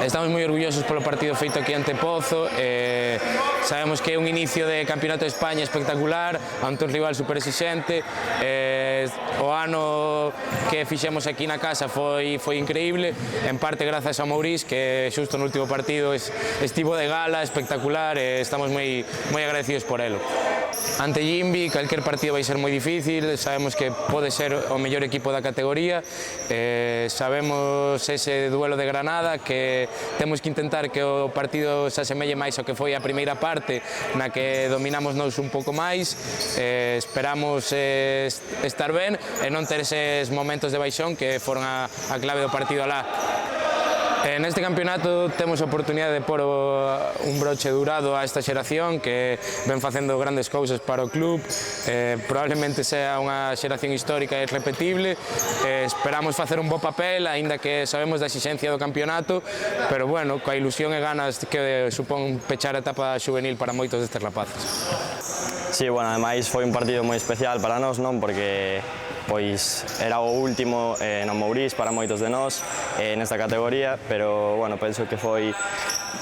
Estamos moi orgullosos polo partido feito aquí ante Pozo. Sabemos que é un inicio de Campeonato de España espectacular, ante un rival super exixente. O ano que fixemos aquí na casa foi increíble, en parte grazas a Mourís, que xusto no último partido estivo de gala, espectacular, e estamos moi agradecidos por elo. Ante Jimbi, calquer partido vai ser moi difícil, sabemos que pode ser o mellor equipo da categoría, sabemos ese duelo de Granada, que temos que intentar que o partido se asemelle máis ao que foi a primeira parte, na que dominamos nós un pouco máis, esperamos estar ben e non ter eses momentos de baixón que foron a clave do partido alá. Neste campeonato temos a oportunidade de pôr un broche durado a esta xeración que ven facendo grandes cousas para o club, probablemente sea unha xeración histórica e irrepetible, esperamos facer un bo papel, aínda que sabemos da exixencia do campeonato, pero bueno, coa ilusión e ganas que supón pechar a etapa juvenil para moitos destes rapaces. Sí, bueno, ademais foi un partido moi especial para nós, non? Porque pois era o último no Mourís para moitos de nós nesta categoría, pero bueno, penso que foi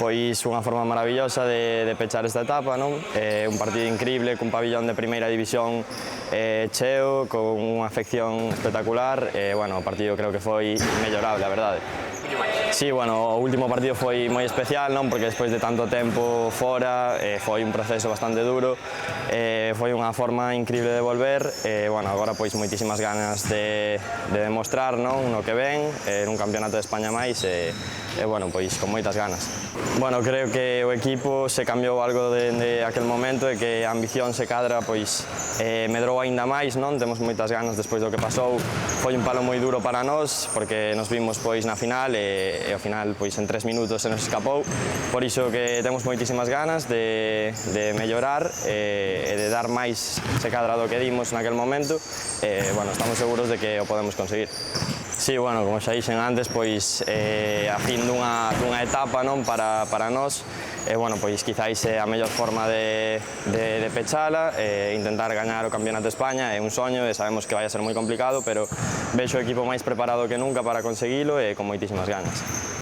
pois unha forma maravillosa de pechar esta etapa, non? Un partido increíble, cun pabillón de primeira división cheo, con unha afección espectacular, bueno, o partido creo que foi inmellorable, a verdade. Sí, bueno, o último partido foi moi especial, non? Porque despois de tanto tempo fora, foi un proceso bastante duro, foi unha forma increíble de volver, bueno, agora pois moitísimas ganas de demostrar, non? No que ven, nun campeonato de España máis, bueno, pois con moitas ganas. Bueno, creo que o equipo se cambiou algo de aquel momento e que a ambición se cadra, pois medrou aínda máis, non? Temos moitas ganas despois do que pasou, foi un palo moi duro para nós, porque nos vimos pois na final e ao final pois en 3 minutos se nos escapou, por iso que temos moitísimas ganas de mellorar e de dar máis se cadra do que dimos naquel momento, bueno, estamos seguros de que o podemos conseguir. Sí, bueno, como xa dixen antes, pois a fin dunha etapa, non, para nós, bueno, pois quizáis é a mellor forma de pechala, intentar gañar o Campeonato de España é un soño e sabemos que vai a ser moi complicado, pero vexo o equipo máis preparado que nunca para conseguilo e con moitísimas ganas.